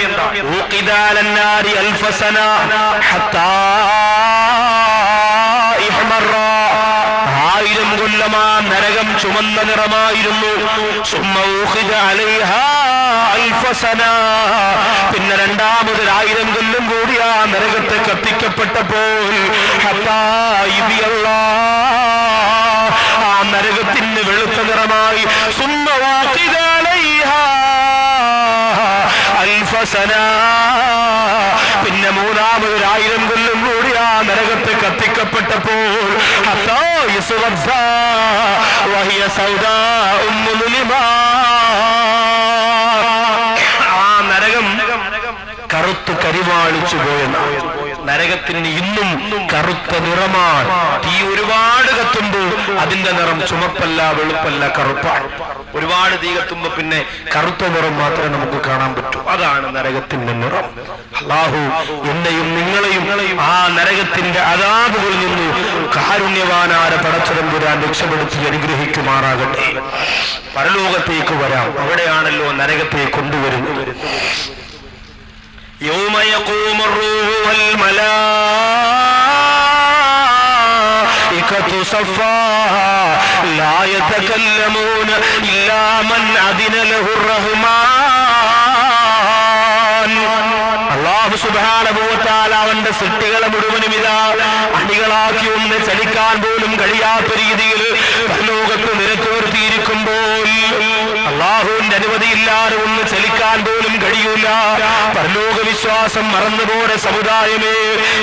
1000 കൊല്ലമാ നരകം ചുമന്ന നിറമായിരുന്നു. പിന്നെ രണ്ടാമത് 1000 കൊല്ലം കൂടി ആ നരകത്തെ കത്തിക്കപ്പെട്ടപ്പോൾ ആ നരകത്തിന് വെളുത്ത നിറമായി. പിന്നെ മൂന്നാമത് 1000 കൊല്ലം കൂടി ആ നരകത്തെ കത്തിക്കപ്പെട്ടപ്പോൾ ആ നരകം കറുത്ത് കരിവാളിച്ചു പോയെന്ന നരകത്തിന് ഇന്നും കറുത്ത നിറമാണ്. തീ ഒരുപാട് കത്തുമ്പോൾ അതിന്റെ നിറം ചുമപ്പല്ല, വെളുപ്പല്ല, കറുപ്പാണ്. ഒരുപാട് തീ കത്തുമ്പോ പിന്നെ കറുത്ത നിറം മാത്രമേ നമുക്ക് കാണാൻ പറ്റൂ. അതാണ് നരകത്തിന്റെ നിറം. അല്ലാഹു എന്നെയും നിങ്ങളെയും ആ നരകത്തിന്റെ അദാബുകളിൽ നിന്ന് കാരുണ്യവാനായ പടച്ചതമ്പുരാൻ രക്ഷപ്പെടുത്തി അനുഗ്രഹിക്കുമാറാകട്ടെ. പരലോകത്തേക്ക് വരാം. അവിടെയാണല്ലോ നരകത്തെ കൊണ്ടുവരുന്നത്. يوم يقوم الروح والملائكة صفا لا يتكلمون إلا من أذن له الرحمن. അല്ലാഹു സുബ്ഹാനഹു വ തആല അവന്റെ സൃഷ്ടികളെ മുഴുവനും ഇതാ അണികളാക്കി ഒന്ന് ചലിക്കാൻ പോലും കഴിയാത്ത രീതിയിൽ പരലോകത്ത് നിരത്തുവർത്തിയിരിക്കുമ്പോൾ അല്ലാഹുവിന്റെ അനുമതിയില്ലാതെ ഒന്ന് ചലിക്കാൻ പോലും കഴിയൂല. പരലോക വിശ്വാസം മറന്നുപോയ സമുദായമേ,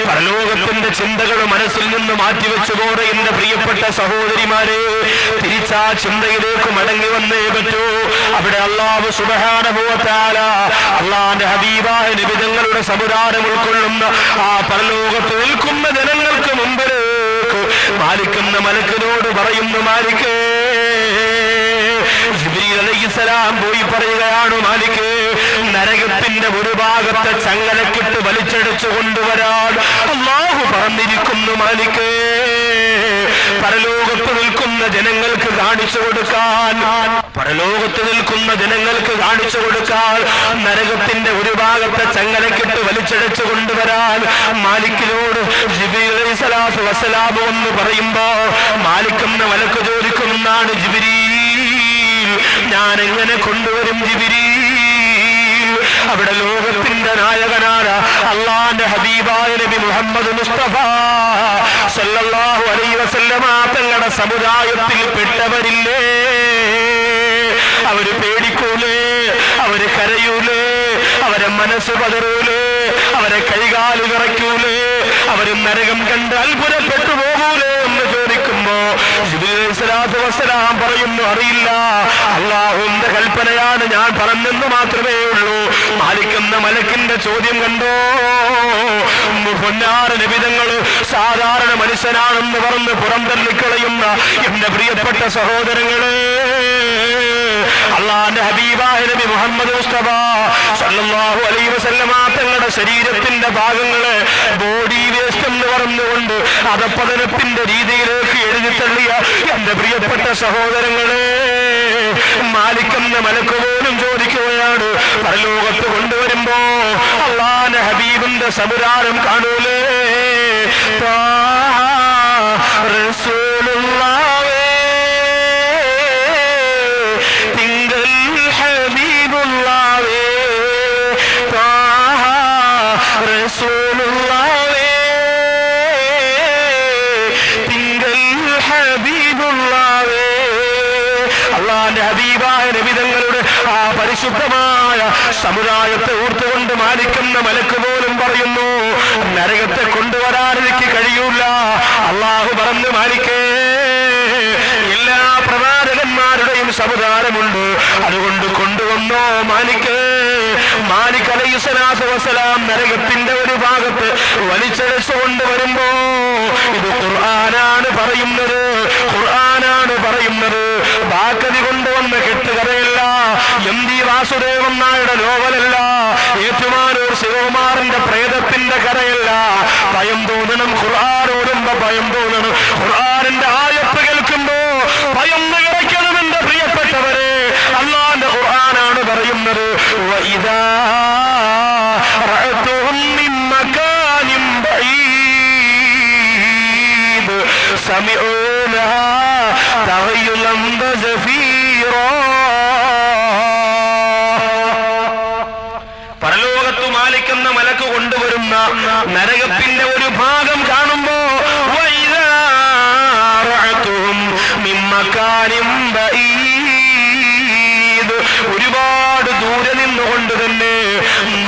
പരലോകത്തിന്റെ ചിന്തകൾ മനസ്സിൽ നിന്ന് മാറ്റിവെച്ചുപോടെ എന്റെ പ്രിയപ്പെട്ട സഹോദരിമാരെ, തിരിച്ചാ ചിന്തയിലേക്ക് മടങ്ങി വന്നേ പറ്റൂ. അവിടെ അല്ലാഹു സുബ്ഹാനഹു വ തആല അല്ലാഹുവിന്റെ ഹബീബായ നബി തങ്ങളുടെ സമുദായം ഉൾക്കൊള്ളുന്ന ആ പരലോകത്ത് നിൽക്കുന്ന ജനങ്ങൾക്ക് മുമ്പിലേക്ക് മാലിക്കുന്ന മലക്കിനോട് പറയുന്നു, മാലിക്കേ, ജിബ്രീൽ അലൈഹിസ്സലാം പോയി പറയുകയാണ്, മാലിക്കേ, നരകത്തിന്റെ ഒരു ഭാഗത്തെ ചങ്ങലക്കിട്ട് വലിച്ചടിച്ചു കൊണ്ടുവരാൻ അല്ലാഹു പറഞ്ഞിരിക്കുന്നു. മാലിക്കേ, പരലോകത്ത് നിൽക്കുന്ന ജനങ്ങൾക്ക് കാണിച്ചു കൊടുക്കാൻ, പരലോകത്ത് നിൽക്കുന്ന ജനങ്ങൾക്ക് കാണിച്ചു കൊടുക്കാൻ നരകത്തിന്റെ ഒരു ഭാഗത്തെ ചങ്ങലക്കിട്ട് വലിച്ചടിച്ചു കൊണ്ടുവരാൻ മാലിക്കിനോട് ജിബ്രീൽ അലൈഹിസ്സലാത്തു വസ്സലാം എന്ന് പറയുമ്പോ മാലിക്കുന്ന മലക്ക് ചോദിക്കുമെന്നാണ്, ജിബ്രീൽ, ഞാൻ എങ്ങനെ കൊണ്ടുവരും ജിബ്രീൽ? അവിടെ ലോകത്തിന്റെ നായകനായ അല്ലാഹുവിന്റെ ഹബീബായ നബി മുഹമ്മദ് മുസ്തഫ സല്ലല്ലാഹു അലൈഹി വസല്ലമ തങ്ങളുടെ സമുദായത്തിൽ പെട്ടവരില്ലേ? അവര് പേടിക്കൂലേ? അവര് കരയൂലേ? അവരെ മനസ്സ് പതറൂലേ? അവരെ കൈകാല് വിറയ്ക്കൂലേ? അവര് നരകം കണ്ട് അത്ഭുതപ്പെട്ടു പോകൂലേ എന്ന് ചോദിക്കുമ്പോ ജിബ്രീൽ അലൈഹിസ്സലാത്തു വസ്സലാം പറയുന്നു, അറിയില്ല, അല്ലാഹുവിന്റെ കൽപ്പനയാണ്, ഞാൻ പറഞ്ഞെന്ന് മാത്രമേ ഉള്ളൂ. മാലിക്കുന്ന മലക്കിന്റെ ചോദ്യം കണ്ടോ? പൊന്നാര നബിതങ്ങള് സാധാരണ മനുഷ്യനാണെന്ന് പറഞ്ഞ് പുറംതള്ളിക്കളയുന്ന എന്റെ പ്രിയപ്പെട്ട സഹോദരങ്ങളെ, അല്ലാഹുവിന്റെ ഹബീബായ നബി മുഹമ്മദ് മുസ്തഫ സല്ലല്ലാഹു അലൈഹി വസല്ലമ തങ്ങളുടെ ശരീരത്തിന്റെ ഭാഗങ്ങള് ബോഡി വേസ്റ്റ് എന്ന് പറഞ്ഞുകൊണ്ട് അധപ്പതനത്തിന്റെ രീതിയിലേക്ക് എഴുതിത്തള്ളിയ എന്റെ പ്രിയപ്പെട്ട സഹോദരങ്ങളെ, മാലിക്കെന്ന മലക്ക് പോലും ചോദിക്കുകയാണ്, പരലോകത്ത് കൊണ്ടുവരുമ്പോ അല്ലാഹുവിന്റെ ഹബീബിന്റെ സമുരാരം കാണൂലേ? റസൂലുള്ളാഹേ തിങ്കൾ ഹബീബുള്ളാഹേ റസൂലുള്ളാഹേ തിങ്കൾ ഹബീബുള്ളാഹേ. അല്ലാഹുവിന്റെ ഹബീബായ നബി തങ്ങളുടെ ആ പരിശുദ്ധമായ സമുദായത്തെ ഓർത്തുകൊണ്ട് മാലിക്കുന്ന മലക്ക് പോലും പറയുന്നു, നരകത്തെ കൊണ്ടുവരാൻ എനിക്ക് കഴിയൂല. അള്ളാഹു പറഞ്ഞു, മാലിക്കേ, എല്ലാ പ്രവാചകന്മാരുടെയും സമുദായമുണ്ട്, അതുകൊണ്ട് കൊണ്ടുവന്നോ മാലിക്കേ. മാലിക് അലൈഹിസ്സലാത്തു വസ്സലാം നരകത്തിന്റെ ഒരു ഭാഗത്ത് വലിച്ചഴച്ചുകൊണ്ട് വരുമ്പോ, ഇത് ഖുർആനാണ് പറയുന്നത്, ഖുർആനാണ് പറയുന്നത്. ബാക്കതി കൊണ്ടുവന്ന കെട്ടുകഥയല്ല, MD വാസുദേവൻ നായരുടെ നോവലല്ല, ഏറ്റുമാനൂർ ശിവകുമാറിന്റെ പ്രേതത്തിന്റെ കഥയല്ല. ഭയം തോന്നണം, ഖുർആൻ ഓടുമ്പോ ഭയം തോന്നണം. ഖുർആനിന്റെ ആയത്ത് കേൾക്കുമ്പോ ഭയം നിറയ്ക്കണം എന്റെ പ്രിയപ്പെട്ടവരെ. അല്ലാഹുവിന്റെ ഖുർആനാണ് പറയുന്നത്, വഇദാ റഅതുഹും മിൻ മകാനിൻ ബഈദ് സമിഉ ലഹാ തഗയ്യുലൻ വസഫീറാ. പരലോകത്തു മാലിക്കുന്ന മലക്ക് കൊണ്ടുവരുന്ന നരകത്തിന്റെ ഒരു ഭാഗം കാണുമ്പോ, വഇദാ റഅതുഹും മിൻ മകാനിൻ ബഈദ്, ഒരുപാട് ദൂരെ നിന്നുകൊണ്ട് തന്നെ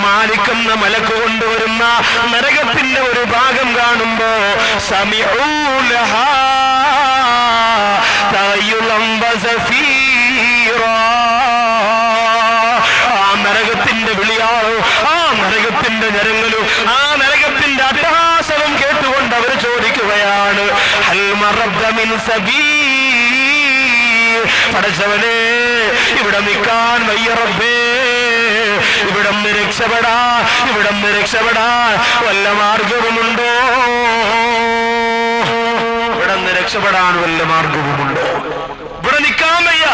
മാലിക്കുന്ന മലക്ക് കൊണ്ടുവരുന്ന നരകത്തിന്റെ ഒരു ഭാഗം കാണുമ്പോ, സമിഉ ലഹാ തഗയ്യുലൻ വസഫീറാ. ആ നരകത്തിന്റെ വിളിയാളോ, ആ നരകത്തിന്റെ ഞരങ്ങലോ, ആ നരകത്തിന്റെ അട്ടഹാസവും കേട്ടുകൊണ്ട് അവർ ചോദിക്കുകയാണ്, ഹൽ മറബ്ത മിൻ സബീൽ. പടച്ചവനെ, ഇവിടെ നിൽക്കാൻ വയ്യ റബ്ബേ, ഇവിടന്ന് രക്ഷപ്പെടാൻ വല്ല മാർഗവുമുണ്ടോ? ഇവിടന്ന് രക്ഷപ്പെടാൻ വല്ല മാർഗവുമുണ്ടോ? ഇവിടെ നിൽക്കാൻ വയ്യ.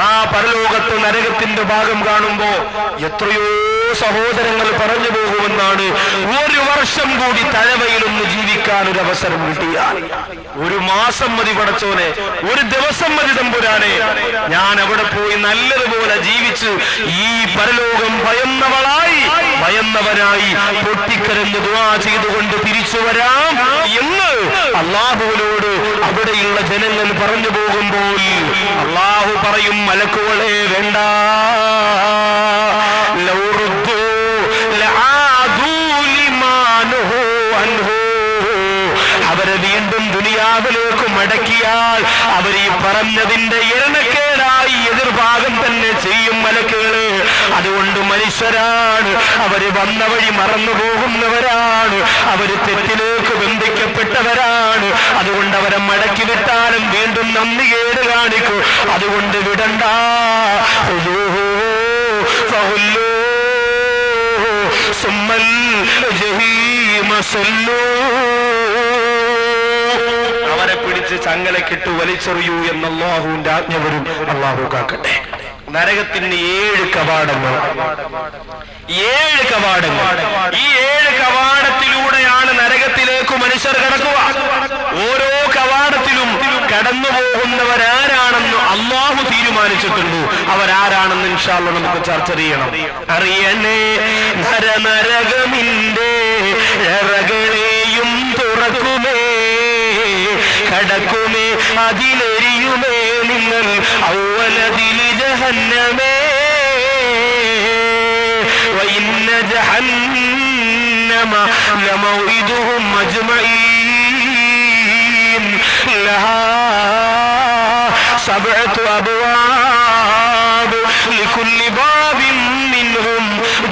ആ പരലോകത്ത് നരകത്തിന്റെ ഭാഗം കാണുമ്പോ എത്രയോ സഹോദരങ്ങൾ പറഞ്ഞു പോകുമെന്നാണ്, ഒരു വർഷം കൂടി തഴവയിലൊന്ന് ജീവിക്കാൻ ഒരു അവസരം കിട്ടിയാൽ, ഒരു മാസം മതി പടച്ചോനെ, ഒരു ദിവസം മതി തമ്പുരാനെ, ഞാൻ അവിടെ പോയി നല്ലതുപോലെ ജീവിച്ച് ഈ പരലോകം ഭയന്നവനായി പൊട്ടിക്കരഞ്ഞ് ദുആ ചെയ്തുകൊണ്ട് തിരിച്ചു വരാം എന്ന് അല്ലാഹുവിനോട് അവിടെയുള്ള ജനങ്ങൾ പറഞ്ഞു പോകുമ്പോൾ അല്ലാഹു പറയും, മലക്കുകളെ വേണ്ട, അവരെ വീണ്ടും ദുനിയാവിലേക്ക് മടക്കിയാൽ അവർ ഈ പറഞ്ഞതിന്റെ ഇരണക്കേടായി എതിർഭാഗം തന്നെ ചെയ്യും മലക്കുകള്. അതുകൊണ്ട് മനുഷ്യരാണ്, അവര് വന്ന വഴി മറന്നു പോകുന്നവരാണ്, അവര് തെറ്റിലേക്ക് ബന്ധിക്കപ്പെട്ടവരാണ്. അതുകൊണ്ട് അവരെ മടക്കി വിട്ടാലും വീണ്ടും നന്ദികേട് കാണിക്കും. അതുകൊണ്ട് വിടണ്ട, അവരെ പിടിച്ച് ചങ്ങലക്കിട്ട് വലിച്ചെറിയൂ എന്ന് അല്ലാഹുവിന്റെ ആജ്ഞ വരും. അല്ലാഹു കാക്കട്ടെ. നരകത്തിന് 7 കവാടങ്ങൾ. ഈ 7 കവാടത്തിലൂടെയാണ് നരകത്തിലേക്ക് മനുഷ്യർ കടക്കുക. ഓരോ കവാടത്തിലും കടന്നു പോകുന്നവരാരാണെന്ന് അല്ലാഹു തീരുമാനിച്ചിട്ടുണ്ട്. അവരാരാണെന്ന് ഇൻഷാ അല്ലാഹ് നമുക്ക് ചർച്ച ചെയ്യണം. അറിയണേ, നരകമിന്റെ ഇറകളെയും തുറക്കുമേ, കടക്കുമേ അതിലെരിയുമേ നിങ്ങൾ ഔവലതിൽ ജഹന്നമേ, വഇന്ന ജഹന്നമ ലമൗഇദുഹും അജ്മഈൻ ലഹാ സബ്അതു അബ്വാബ് ലികുല്ലി ബാബിൻ മിൻഹും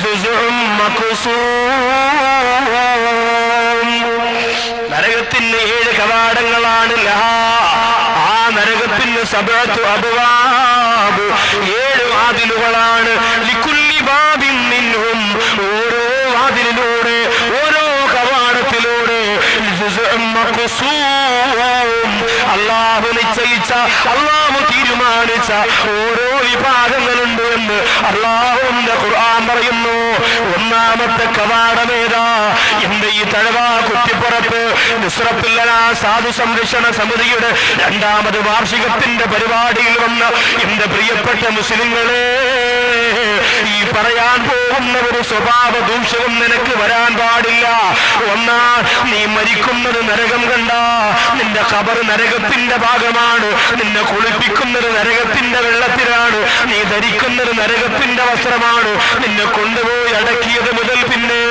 ജുസ്ഉം മഖ്സൂം. നരകത്തിന് 7 കവാടങ്ങളാണ്. ആ നരകത്തിന് സബ്അതു അബ്വാബ്, 7 വാതിലുകളാണ്. ലികുല്ലി ബാബിൻ മിൻഹും, ഓരോ വാതിലിലൂടെ, ഓരോ കവാടത്തിലൂടെ അള്ളാഹു നിശ്ചയിച്ച, അള്ളാഹു തീരുമാനിച്ച ഓരോ വിഭാഗങ്ങളുണ്ട് എന്ന് അള്ളാഹുവിന്റെ ഖുർആൻ പറയുന്നു. ഒന്നാമത്തെ കവാടമേതാ? എന്റെ ഈ തഴവ കുറ്റിപ്പുറത്ത് നുസ്രത്തുൽ സാധു സംരക്ഷണ സമിതിയുടെ 2ാമത് വാർഷികത്തിന്റെ പരിപാടിയിൽ വന്ന എന്റെ പ്രിയപ്പെട്ട മുസ്ലിങ്ങളെ, ഈ പറയാൻ പോകുന്ന ഒരു സ്വഭാവ ദൂഷ്യവും നിനക്ക് വരാൻ പാടില്ല. ഒന്നാ, നീ മരിക്കുന്നത് നരകം കണ്ട, നിന്റെ ഖബർ നരകത്തിന്റെ ഭാഗമാണ്, നിന്നെ കുളിപ്പിക്കുന്നത് നരകത്തിന്റെ വെള്ളത്തിലാണ്, നീ ധരിക്കുന്നത് നരകത്തിന്റെ വസ്ത്രമാണ്, നിന്നെ കൊണ്ടുപോയി അടക്കിയത് മുതൽ പിന്നെ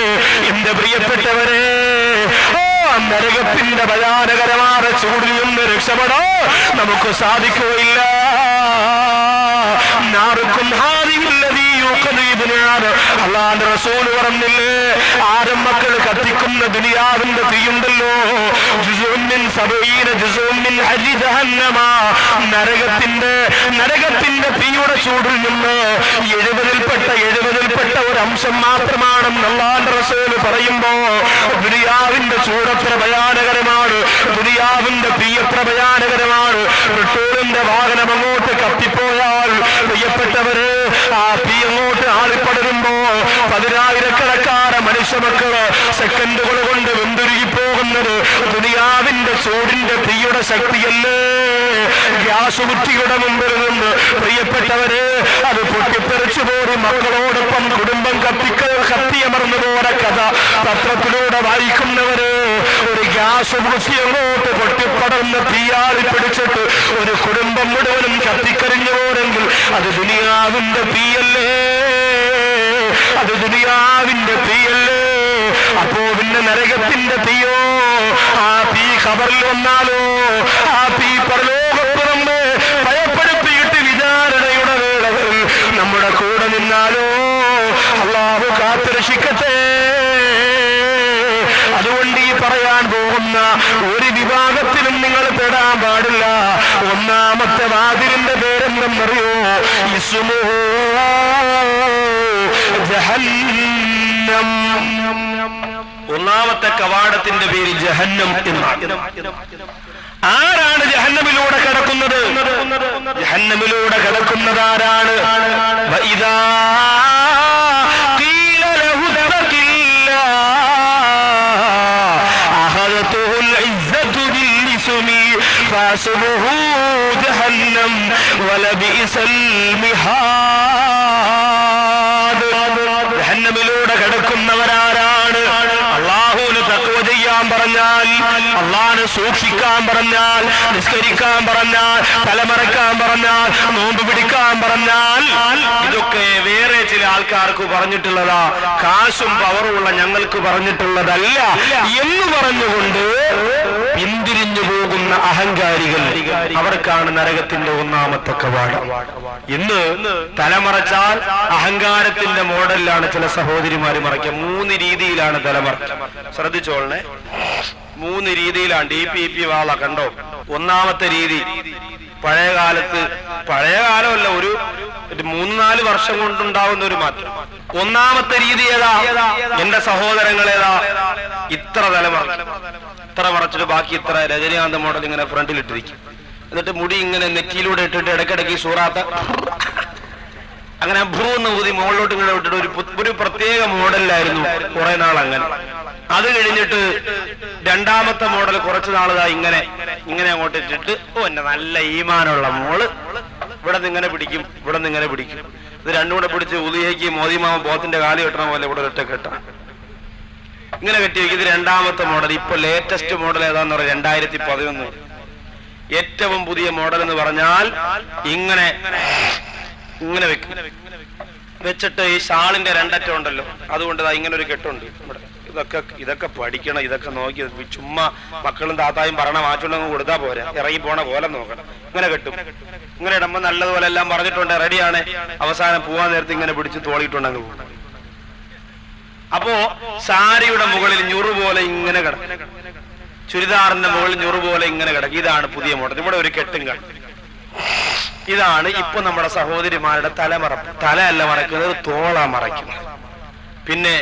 എന്റെ പ്രിയപ്പെട്ടവരെ നരകത്തിന്റെ ഭയാനകരമായ ചൂടിൽ നിന്ന് രക്ഷപ്പെടാ നമുക്ക് സാധിക്കുകയില്ല. അള്ളാന്റെ റസൂൽ പറഞ്ഞില്ലേ, ആരും മക്കൾ കത്തിക്കുന്ന ദുനിയാവിന്റെ തീയുണ്ടല്ലോ, നരകത്തിന്റെ തീയുടെ ചൂടിൽ നിന്ന് 70ൽപ്പെട്ട ഒരു അംശം മാത്രമാണെന്ന് അള്ളാന്റെ റസൂൽ പറയുമ്പോ ദുനിയാവിന്റെ ചൂടത്ര ഭയാനകരമാണ്, ദുനിയാവിന്റെ തീ എത്ര ഭയാനകരമാണ്. പെട്രോളിന്റെ വാഹനം അങ്ങോട്ട് കത്തിപ്പോയാൽ പ്രിയപ്പെട്ടവര് ആ തീ അങ്ങോട്ട് ആളിപ്പടരുമ്പോ 10,000-കണക്കാന മനുഷ്യമക്കള് സെക്കൻഡുകൾ കൊണ്ട് വെന്തുരുകി പോകുന്നത് ദുനിയാവിന്റെ ചൂടിന്റെ തീയുടെ ശക്തിയല്ലേ. ഗ്യാസ് കുറ്റിയുടെ മുമ്പിൽ നിന്ന് പ്രിയപ്പെട്ടവര് അത് പൊട്ടിത്തെറിച്ചു പോയി മക്കളോടൊപ്പം കുടുംബം കത്തിയമർന്നു പോയ കഥ പത്രത്തിലൂടെ വായിക്കുന്നവര്, ഒരു ഗ്യാസ് കുറ്റി അങ്ങോട്ട് പൊട്ടിപ്പടർന്ന് തീയാളി പിടിച്ചിട്ട് ഒരു കുടുംബം മുഴുവനും കത്തിക്കരിഞ്ഞു പോരെങ്കിൽ അത് ദുനിയാവിന്റെ തീയല്ലേ, അത് ദുനിയാവിന്റെ തീയല്ലേ. അപ്പോ പിന്നെ നരകത്തിന്റെ തീയോ? ആ തീ ഖബറിൽ വന്നാലോ? ആ തീ പരലോകത്ത് നമ്മെ ഭയപ്പെടുത്തിയിട്ട് വിചാരണയുടെ വേളകളിൽ നമ്മുടെ കൂടെ നിന്നാലോ? അല്ലാഹു കാത്തുരക്ഷിക്കട്ടെ. അതുകൊണ്ട് ഈ പറയാൻ പോകുന്ന ഒരു വിഭാഗത്തിലും നിങ്ങൾ പെടാൻ പാടില്ല. ഒന്നാമത്തെ വാതിലിന്റെ പേരെന്തെന്നറിയോ? ഇസ്മു ജഹന്നം. ഒന്നാമത്തെ കവാടത്തിന്റെ പേര് ജഹന്നം എന്നാണ്. ആരാണ് ജഹന്നമിലൂടെ കടക്കുന്നത്? ജഹന്നമിലൂടെ കടക്കുന്നത് ആരാണ്? വഇദാ ഖീല ലഹു തഖില്ലാ അഖദതുൽ ഇസ്സതു ബിൽഇസ്മി ഫഅസ്ബുഹു ജഹന്നം വലബിഇസൽ മിഹാദ്. ജഹന്നമിലൂടെ കടക്കുന്നവരാരാണ്? അല്ലാഹുവിനെ തഖ്വ ചെയ്യാൻ പറഞ്ഞാൽ, അള്ളാഹുവിനെ സൂക്ഷിക്കാൻ പറഞ്ഞാൽ, നിസ്കരിക്കാൻ പറഞ്ഞാൽ, തലമറക്കാൻ പറഞ്ഞാൽ, നോമ്പ് പിടിക്കാൻ പറഞ്ഞാൽ, ഇതൊക്കെ വേറെ ചില ആൾക്കാർക്ക് പറഞ്ഞിട്ടുള്ളതാ, കാശും പവറുമുള്ള ഞങ്ങൾക്ക് പറഞ്ഞിട്ടുള്ളതല്ല എന്ന് പറഞ്ഞുകൊണ്ട് പിന്തിരിഞ്ഞു പോകുന്ന അഹങ്കാരികൾ, അവർക്കാണ് നരകത്തിന്റെ ഒന്നാമത്തെ കവാടം. ഇന്ന് തലമറച്ചാൽ അഹങ്കാരത്തിന്റെ മോഡലിലാണ് ചില സഹോദരിമാര് മറയ്ക്കുക. 3 രീതിയിലാണ് തലമറ. ശ്രദ്ധിച്ചോളണേ, 3 രീതിയിലാണ്. DPP വാള കണ്ടോ? ഒന്നാമത്തെ രീതി പഴയകാലമല്ല, ഒരു 3-4 വർഷം കൊണ്ടുണ്ടാവുന്ന ഒരു മാറ്റം. ഒന്നാമത്തെ രീതി ഏതാ എന്റെ സഹോദരങ്ങളേതാ? ഇത്ര ഇത്ര മറച്ചിട്ട് ബാക്കി ഇത്ര രജനീകാന്ത മോഡൽ ഇങ്ങനെ ഫ്രണ്ടിലിട്ടിരിക്കും. എന്നിട്ട് മുടി ഇങ്ങനെ നെറ്റിയിലൂടെ ഇട്ടിട്ട് ഇടയ്ക്കിടയ്ക്ക് സൂറാത്ത അങ്ങനെ ഭൂന്ന് ഊതി മുകളിലോട്ട് ഇങ്ങനെ വിട്ടിട്ട് ഒരു പ്രത്യേക മോഡലിലായിരുന്നു കുറെ നാൾ അങ്ങനെ. അത് കഴിഞ്ഞിട്ട് 2ാമത്തെ മോഡൽ കുറച്ചു നാളതാ ഇങ്ങനെ അങ്ങോട്ട് ഇട്ടിട്ട്, എന്നെ നല്ല ഈമാനുള്ള മോള് ഇവിടെ നിന്ന് ഇങ്ങനെ പിടിക്കും, ഇവിടെ നിന്ന് ഇങ്ങനെ പിടിക്കും. ഇത് രണ്ടും കൂടെ പിടിച്ച് ഉദിയേക്ക് മോദിമാമ ബോത്തിന്റെ കാലി കെട്ടണ പോലെ ഇവിടെ ഒറ്റ കെട്ട ഇങ്ങനെ കെട്ടി വയ്ക്കും. ഇത് 2ാമത്തെ മോഡൽ. ഇപ്പൊ ലേറ്റസ്റ്റ് മോഡൽ ഏതാന്ന് പറയാം, 2011 ഏറ്റവും പുതിയ മോഡൽ എന്ന് പറഞ്ഞാൽ ഇങ്ങനെ വെക്കും. വെച്ചിട്ട് ഈ ഷാളിന്റെ 2 അറ്റം ഉണ്ടല്ലോ, അതുകൊണ്ട് ഇങ്ങനെ ഒരു കെട്ടുണ്ട് ഇവിടെ. ഇതൊക്കെ പഠിക്കണം, ഇതൊക്കെ നോക്കി ചുമ്മാ മക്കളും താത്തായും പറഞ്ഞ മാറ്റുണ്ടെങ്കിൽ കൊടുത്താൽ പോരാ, ഇറങ്ങി പോണ പോലെ നോക്കണം. ഇങ്ങനെ കെട്ടും. ഇങ്ങനെ ഇടുമ്പോ നല്ലതുപോലെ എല്ലാം പറഞ്ഞിട്ടുണ്ട്, റെഡിയാണ്. അവസാനം പോവാൻ നേരത്തെ ഇങ്ങനെ പിടിച്ച് തോളിയിട്ടുണ്ടെങ്കിൽ പോകും. അപ്പോ സാരിയുടെ മുകളിൽ ഞുറു പോലെ ഇങ്ങനെ കിടക്കും, ചുരിദാറിന്റെ മുകളിൽ ഞുറു പോലെ ഇങ്ങനെ കിടക്കും. ഇതാണ് പുതിയ മോഡൽ. ഇവിടെ ഒരു കെട്ടും കാണും. ഇതാണ് ഇപ്പൊ നമ്മുടെ സഹോദരിമാരുടെ തലമറപ്പ്. തലയല്ല മറക്കുന്നത്, തോള മറയ്ക്കുന്നത്. പിന്നെ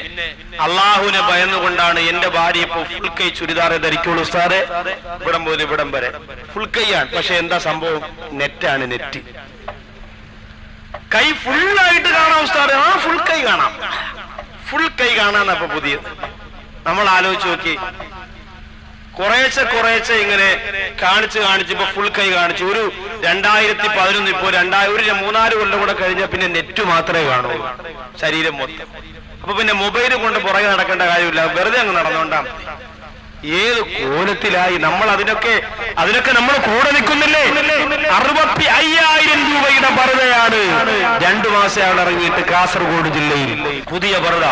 അള്ളാഹുവിനെ ഭയന്നുകൊണ്ടാണ് എന്റെ ഭാര്യ ഇപ്പൊ ഫുൾ കൈ ചുരിദാറെ ധരിക്കുള്ളൂ ഉസ്താദെ, ഇവിടം പോലെ ഇവിടം വരെ ഫുൾ കൈയാണ്. പക്ഷെ എന്താ സംഭവം? നെറ്റാണ്, നെറ്റ്. കൈ ഫുള്ളായിട്ട് കാണാം ഉസ്താദെ. ആ ഫുൾ കൈ കാണാം, ഫുൾ കൈ കാണാന്നപ്പൊ പുതിയത്. നമ്മൾ ആലോചിച്ച് നോക്കി, കുറേശ്ശെ കുറേശ്ശെ ഇങ്ങനെ കാണിച്ച് ഇപ്പൊ ഫുൾ കൈ കാണിച്ചു. ഒരു 2011 ഇപ്പൊ ഒരു 3-4 കൊല്ലം കൂടെ കഴിഞ്ഞാൽ പിന്നെ നെറ്റ് മാത്രമേ കാണൂ ശരീരം മൊത്തം. അപ്പൊ പിന്നെ മൊബൈൽ കൊണ്ട് പുറകെ നടക്കേണ്ട കാര്യമില്ല, വെറുതെ അങ്ങ് നടന്നുകൊണ്ടാ. ഏത് കോലത്തിലായി നമ്മൾ അതിനൊക്കെ നമ്മൾ കൂടെ നിൽക്കുന്നില്ലേ? 65,000 രൂപയുടെ പർദ്ദയാണ് 2 മാസം ഇറങ്ങിയിട്ട് കാസർഗോഡ് ജില്ലയിൽ പുതിയ പർദ്ദ.